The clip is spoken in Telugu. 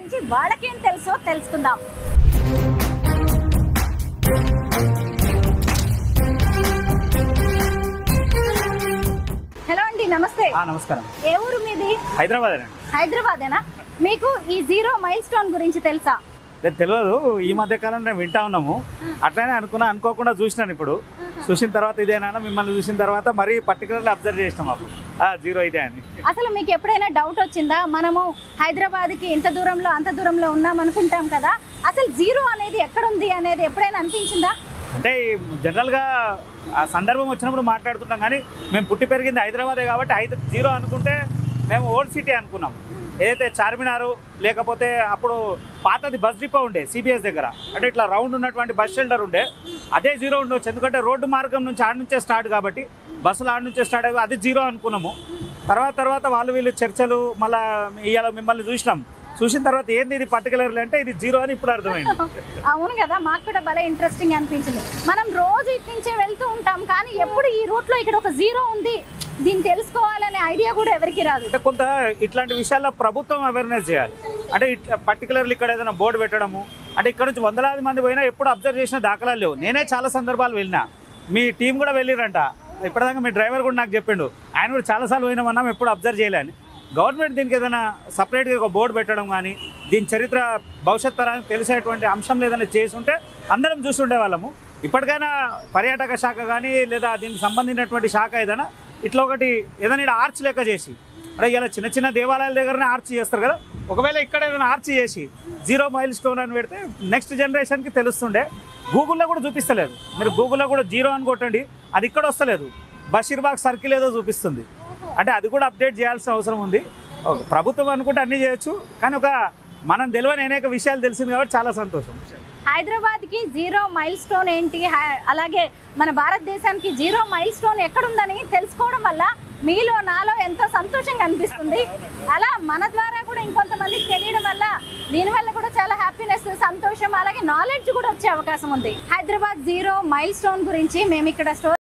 గురించి వాళ్ళకేం తెలుసో తెలుసుకుందాం. హలో అండి, నమస్తే. నమస్కారం. ఏ ఊరు మీది? హైదరాబాద్. హైదరాబాదేనా? మీకు ఈ 0 మైల్ స్టోన్ గురించి తెలుసా? తెలియదు, ఈ మధ్య కాలం నేను వింటా ఉన్నాము. అట్లనే అనుకోకుండా చూసినాను. ఇప్పుడు చూసిన తర్వాత ఇదేనా, మిమ్మల్ని చూసిన తర్వాత మరీ పర్టికులర్లీ అబ్జర్వ్ చేసినాం అప్పుడు 0 ఇదే అని. అసలు మీకు ఎప్పుడైనా డౌట్ వచ్చిందా? మనము హైదరాబాద్కి ఇంత దూరంలో అంత దూరంలో ఉన్నాం అనుకుంటాం కదా, అసలు 0 అనేది ఎక్కడుంది అనేది ఎప్పుడైనా అనిపించిందా? అంటే జనరల్గా ఆ సందర్భం వచ్చినప్పుడు మాట్లాడుతుంటాం, కానీ మేము పుట్టి పెరిగింది హైదరాబాదే కాబట్టి 0 అనుకుంటే మేము ఓల్డ్ సిటీ అనుకున్నాం. ఏదైతే చార్మినారు లేకపోతే అప్పుడు పాతది బస్ డిపో ఉండే సిబిఎస్ దగ్గర, అంటే ఇట్లా రౌండ్ ఉన్నటువంటి బస్ షెల్టర్ ఉండే, అదే 0 ఉండొచ్చు. ఎందుకంటే రోడ్డు మార్గం నుంచి ఆడ నుంచే స్టార్ట్ కాబట్టి బస్సులు ఆడ నుంచే స్టార్ట్ అయ్యి అది 0 అనుకున్నాము. తర్వాత వాళ్ళు వీళ్ళు చర్చలు, మళ్ళీ ఇవాళ మిమ్మల్ని చూసిన తర్వాత ఏంది ఇది పర్టికులర్లీ అంటే ఇది 0 అని ఇప్పుడు అర్థమైంది. అవును కదా, మాకు కూడా భలే ఇంట్రెస్టింగ్ అనిపించింది. మనం రోజు ఇటు నుంచే వెళ్తూ ఉంటాం, కానీ ఎప్పుడు ఈ రూట్ లో ఇక్కడ ఒక 0 ఉంది, దీన్ని తెలుసుకోవాలనే ఐడియా కూడా ఎవరికి రాదు. అంటే కొంత ఇట్లాంటి విషయాల్లో ప్రభుత్వం అవేర్నెస్ చేయాలి. అంటే పర్టికులర్లీ ఇక్కడ ఏదైనా బోర్డు పెట్టడము, అంటే ఇక్కడ నుంచి వందలాది మంది పోయినా ఎప్పుడు అబ్జర్వ్ చేసిన దాఖలాలు లేవు. నేనే చాలా సందర్భాలు వెళ్ళినా, మీ టీం కూడా వెళ్ళిరంట. ఇప్పటిదాకా మీ డ్రైవర్ కూడా నాకు చెప్పిండు, ఆయన కూడా చాలాసార్లు పోయినామన్నాం, ఎప్పుడు అబ్జర్వ్ చేయలేని. గవర్నమెంట్ దీనికి ఏదైనా సపరేట్గా ఒక బోర్డు పెట్టడం కానీ, దీని చరిత్ర భవిష్యత్ తరానికి తెలిసేటువంటి అంశం ఏదైనా చేసి ఉంటే అందరం చూసి ఉండేవాళ్ళము. ఇప్పటికైనా పర్యాటక శాఖ కానీ లేదా దీనికి సంబంధించినటువంటి శాఖ ఏదైనా ఇట్లా ఒకటి ఏదైనా ఆర్చ్ లెక్క చేసి, అంటే ఇలా చిన్న దేవాలయాల దగ్గరనే ఆర్చ్ చేస్తారు కదా, ఒకవేళ ఇక్కడ ఏదైనా ఆర్చ్ చేసి 0 మైల్ స్టోన్ అని పెడితే నెక్స్ట్ జనరేషన్కి తెలుస్తుండే. గూగుల్లో కూడా చూపిస్తలేదు. మీరు గూగుల్లో కూడా 0 అని కొట్టండి, అది ఇక్కడ వస్తలేదు, బషీర్బాగ్ సర్కిల్ ఏదో చూపిస్తుంది. అంటే అది కూడా అప్డేట్ చేయాల్సిన అవసరం ఉంది. ప్రభుత్వం అనుకుంటే అన్నీ చేయొచ్చు, కానీ మనం తెలియని అనేక విషయాలు తెలిసింది కాబట్టి చాలా సంతోషం. హైదరాబాద్కి 0 మైల్ స్టోన్ ఏంటి, అలాగే మన భారతదేశానికి 0 మైల్ స్టోన్ ఎక్కడుందని తెలుసుకోవడం వల్ల మీలో నాలో ఎంతో సంతోషంగా అనిపిస్తుంది. అలా మన ద్వారా కూడా ఇంకొంతమందికి తెలియడం వల్ల దీనివల్ల కూడా చాలా హ్యాపీనెస్, సంతోషం, అలాగే నాలెడ్జ్ కూడా వచ్చే అవకాశం ఉంది. హైదరాబాద్ 0 మైల్ స్టోన్ గురించి మేము ఇక్కడ